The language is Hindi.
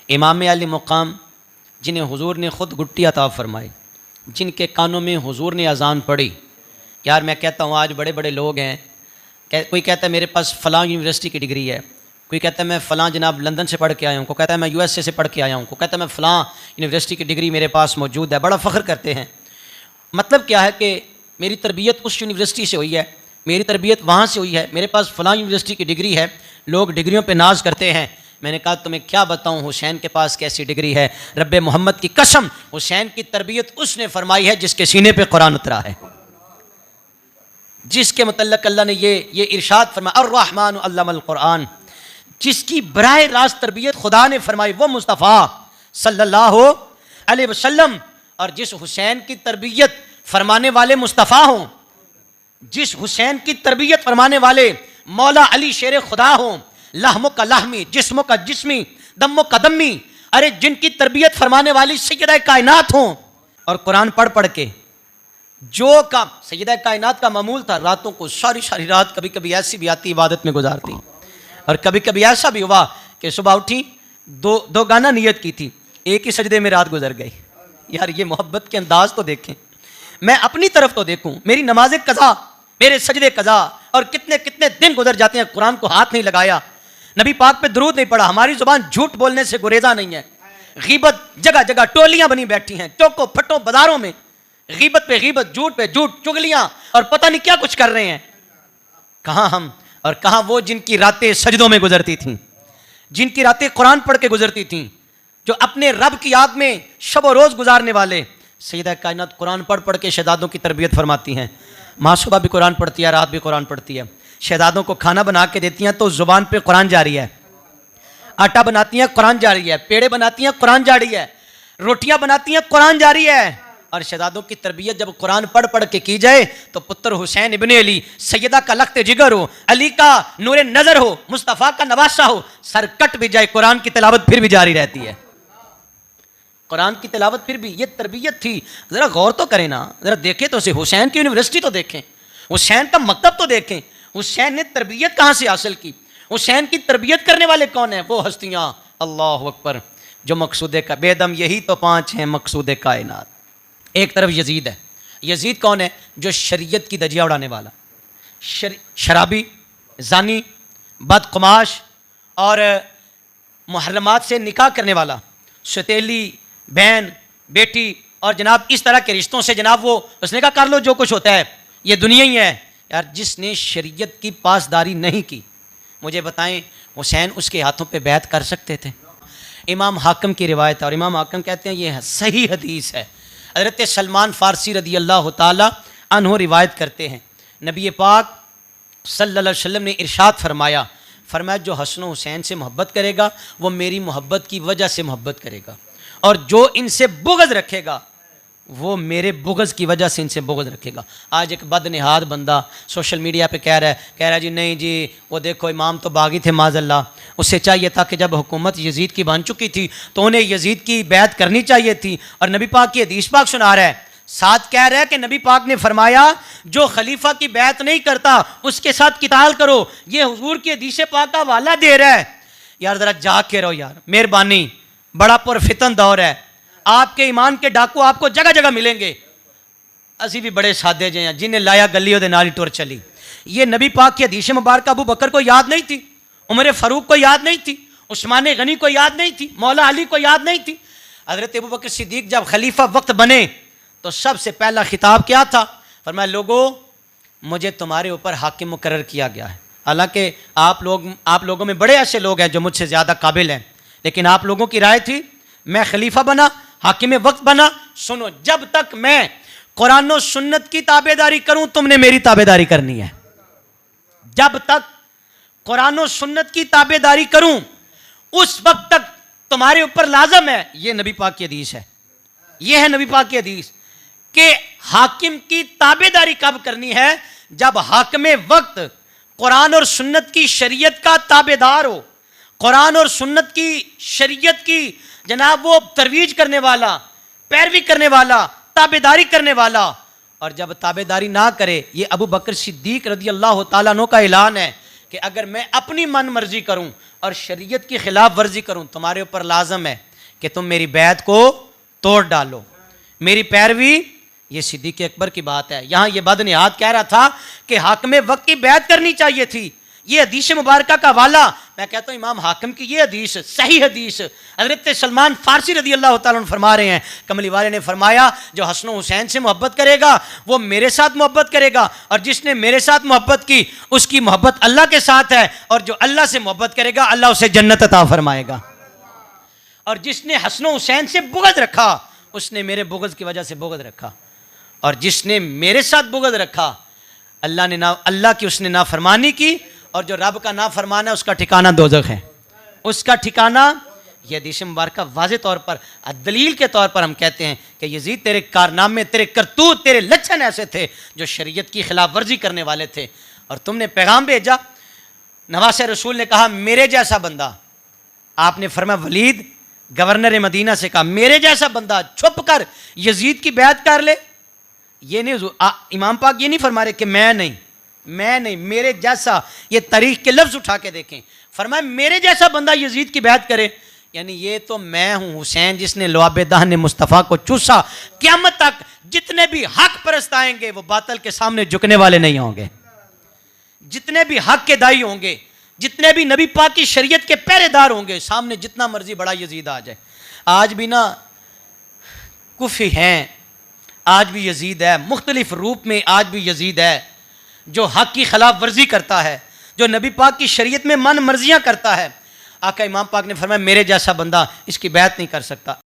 इमाम अली मुकाम जिन्हें हुजूर ने ख़ुद गुट्टी अता फरमाई, जिनके कानों में हुजूर ने अजान पढ़ी। यार मैं कहता हूँ आज बड़े बड़े लोग हैं, कोई कहता है मेरे पास फ़लाँ यूनिवर्सिटी की डिग्री है, कोई कहता है मैं फ़लाँ जनाब लंदन से पढ़ के आया हूँ, कोई कहता है मैं USA से पढ़ के आया हूँ, कोई कहता है मैं फ़लाँ यूनिवर्सिटी की डिग्री मेरे पास मौजूद है। बड़ा फ़ख्र करते हैं। मतलब क्या है कि मेरी तरबियत उस यूनिवर्सिटी से हुई है, मेरी तरबियत वहाँ से हुई है, मेरे पास फ़लाँ यूनिवर्सिटी की डिग्री है। लोग डिग्रियों पे नाज करते हैं। मैंने कहा तुम्हें क्या बताऊँ हुसैन के पास कैसी डिग्री है। रब्बे मोहम्मद की कसम, हुसैन की तरबियत उसने फरमाई है जिसके सीने पे कुरान उतरा है, जिसके मुतल्लक अल्लाह ने ये इरशाद फरमाया अर्रहमान अल्लमल कुरान, जिसकी बराह रास्त तरबियत खुदा ने फरमाई वो मुस्तफ़ा सल्लल्लाहु अलैहि वसल्लम। और जिस हुसैन की तरबियत फरमाने वाले मुस्तफ़ा हों, जिस हुसैन की तरबियत फरमाने वाले मौला अली शेर खुदा हों, लहमो का लहमी, जिस्मों का जिस्मी, दम्मो का दम्मी, अरे जिनकी तरबियत फरमाने वाली सैयदा कायनात हों, और कुरान पढ़ पढ़ के जो का सैयदा कायनात का मामूल था, रातों को सारी सारी रात कभी कभी ऐसी भी आती इबादत में गुजारती, और कभी कभी ऐसा भी हुआ कि सुबह उठी दो गाना नियत की थी, एक ही सजदे में रात गुजर गई। यार ये मोहब्बत के अंदाज तो देखें, मैं अपनी तरफ तो देखूं, मेरी नमाज़ें कज़ा, मेरे सजदे कज़ा, और कितने कितने दिन गुजर जाते हैं कुरान को हाथ नहीं लगाया, नबी पाक पे दुरूद नहीं पढ़ा। हमारी जुबान झूठ बोलने से गुरेजा नहीं है। गीबत जगह जगह टोलियां बनी बैठी हैं, चौकों फटों बाजारों में गीबत पे गीबत, झूठ पे झूठ, चुगलियां, और पता नहीं क्या कुछ कर रहे हैं। कहां हम और कहां वो जिनकी रातें सजदों में गुजरती थीं, जिनकी रातें कुरान पढ़ के गुजरती थीं, जो अपने रब की याद में शब व रोज़ गुजारने वाले। सैयदा कायनात कुरान पढ़ पढ़ के शहजादों की तरबियत फरमाती हैं। माँ सुबह भी कुरान पढ़ती है, रात भी कुरान पढ़ती है। शहजादों को खाना बना के देती हैं तो ज़ुबान पे कुरान जारी है, आटा बनाती हैं कुरान जारी है, पेड़े बनाती हैं कुरान जारी है, रोटियां बनाती हैं कुरान जारी है। और शहजादों की तरबियत जब कुरान पढ़ पढ़ के की जाए तो पुत्र हुसैन इब्ने अली, सैयदा का लख्त जिगर हो, अली का नूर नज़र हो, मुस्तफ़ा का नवासा हो, सर कट भी जाए, कुरान की तिलावत फिर भी जारी रहती है। कुरान की तिलावत फिर भी, ये तरबियत थी। ज़रा गौर तो करें ना, ज़रा देखें तो, हुसैन की यूनिवर्सिटी तो देखें, हुसैन का मकतब तो देखें, हुसैन ने तरबियत कहाँ से हासिल की, हुसैन की तरबियत करने वाले कौन है? वो हस्तियाँ, अल्लाह अकबर, जो मकसूद का बेदम, यही तो पाँच हैं मकसूद कायनात। एक तरफ यजीद है। यजीद कौन है? जो शरीयत की दजिया उड़ाने वाला, शराबी, जानी, बदकुमाश और मुहर्रमात से निकाह करने वाला, सतीली, बहन, बेटी और जनाब इस तरह के रिश्तों से जनाब वो उसने कहा कर लो जो कुछ होता है, ये दुनिया ही है। यार जिसने शरीयत की पासदारी नहीं की, मुझे बताएं हुसैन उसके हाथों पे बैत कर सकते थे? इमाम हाकिम की रिवायत है, और इमाम हाकिम कहते हैं ये सही हदीस है। हज़रत सलमान फ़ारसी रदी अल्लाह ताला अन्हु रिवायत करते हैं, नबी पाक सल्लल्लाहु अलैहि वसल्लम ने इरशाद फरमाया जो हसन हुसैन से मोहब्बत करेगा वो मेरी मोहब्बत की वजह से मोहब्बत करेगा, और जो इनसे बुग़्ज़ रखेगा वो मेरे बुग़्ज़ की वजह से इनसे बुग़्ज़ रखेगा। आज एक बदनिहाद बंदा सोशल मीडिया पे कह रहा है जी नहीं जी वो देखो इमाम तो बागी थे माज़अल्लाह, उससे चाहिए था कि जब हुकूमत यजीद की बन चुकी थी तो उन्हें यजीद की बैत करनी चाहिए थी। और नबी पाक की हदीस पाक सुना रहा है, साथ कह रहा है कि नबी पाक ने फरमाया जो खलीफा की बैत नहीं करता उसके साथ किताल करो। ये हुजूर की हदीस पाक का हवाला दे रहा है। यार ज़रा जाग के रहो यार, मेहरबानी, बड़ा पुरफितन दौर है, आपके ईमान के डाकू आपको जगह जगह मिलेंगे। असी भी बड़े सादे जे हैं, जिन्हें लाया गली ओदे नाल ही टुर चली। ये नबी पाक की हदीस मुबारक अबू बकर को याद नहीं थी, उमर फारूक को याद नहीं थी, उस्मान गनी को याद नहीं थी, मौला अली को याद नहीं थी। हज़रत अबू बकर सिद्दीक जब खलीफा वक्त बने तो सबसे पहला खिताब क्या था? फरमाया लोगों मुझे तुम्हारे ऊपर हाकिम मुकर्रर किया गया है। हालांकि आप लोगों में बड़े ऐसे लोग हैं जो मुझसे ज़्यादा काबिल हैं, लेकिन आप लोगों की राय थी, मैं खलीफा बना, हाकिम वक्त बना। सुनो, जब तक मैं कुरान और सुन्नत की ताबेदारी करूं तुमने मेरी ताबेदारी करनी है। जब तक कुरान और सुन्नत की ताबेदारी करूं उस वक्त तक तुम्हारे ऊपर लाजम है। यह नबी पाक की हदीस है, यह है नबी पाक की हदीस कि हाकिम की ताबेदारी कब करनी है? जब हाकिम वक्त कुरान और सुन्नत की शरीयत का ताबेदार हो, कुरान और सुन्नत की शरीयत की जनाब वो तरवीज करने वाला, पैरवी करने वाला, ताबेदारी करने वाला। और जब ताबेदारी ना करे, ये अबू बकर सिद्दीक रदी अल्लाह ताला अन्हु का ऐलान है कि अगर मैं अपनी मन मर्जी करूं और शरीयत की खिलाफ वर्जी करूं, तुम्हारे ऊपर लाजम है कि तुम मेरी बैत को तोड़ डालो, मेरी पैरवी। ये सिद्दीक़ अकबर की बात है। यहां ये बदनियाद कह रहा था कि हाकिम वक्त की बैत करनी चाहिए थी। ये हदीस मुबारक का हवाला मैं कहता हूँ इमाम हाकिम की ये हदीस सही हदीस हज़रत सलमान फारसी रज़ी अल्लाह ताला अन्हु फरमा रहे हैं, कमली वाले ने फरमाया जो हसन हुसैन से मोहब्बत करेगा वो मेरे साथ मोहब्बत करेगा, और जिसने मेरे साथ मोहब्बत की उसकी मोहब्बत अल्लाह के साथ है, और जो अल्लाह से मोहब्बत करेगा अल्लाह उसे जन्नत अता फरमाएगा। और जिसने हसन हुसैन से बुग़्ज़ रखा उसने मेरे बुग़्ज़ की वजह से बुग़्ज़ रखा, और जिसने मेरे साथ बुग़्ज़ रखा अल्लाह की उसने नाफरमानी की, और जो रब का नाफरमाना है उसका ठिकाना दोज़ख है, उसका ठिकाना। यह हदीस मुबारक वाज़ेह तौर पर दलील के तौर पर हम कहते हैं कि यजीद तेरे कारनामे, तेरे करतूत, तेरे लक्षण ऐसे थे जो शरीयत की खिलाफ वर्जी करने वाले थे, और तुमने पैगाम भेजा। नवासे रसूल ने कहा मेरे जैसा बंदा, आपने फरमाया वलीद गवर्नर मदीना से कहा मेरे जैसा बंदा छुप कर यजीद की बैत कर ले। ये नहीं इमाम पाक ये नहीं फरमा रहे कि मैं नहीं मेरे जैसा, ये तारीख के लफ्ज़ उठा के देखें, फरमाया मेरे जैसा बंदा यजीद की बैत करे, यानी ये तो मैं हूं हुसैन जिसने लुआब दाहन मुस्तफ़ा को चूसा। क़यामत तक जितने भी हक परस्त आएंगे वो बातिल के सामने झुकने वाले नहीं होंगे, जितने भी हक के दाई होंगे, जितने भी नबी पाक की शरीयत के पहरेदार होंगे, सामने जितना मर्जी बड़ा यजीद आ जाए। आज भी ना कुफी हैं, आज भी यजीद है, मुख्तलिफ रूप में आज भी यजीद है जो हक की खिलाफ वर्जी करता है, जो नबी पाक की शरीयत में मन मर्जियाँ करता है। आका इमाम पाक ने फरमाया मेरे जैसा बंदा इसकी बैत नहीं कर सकता।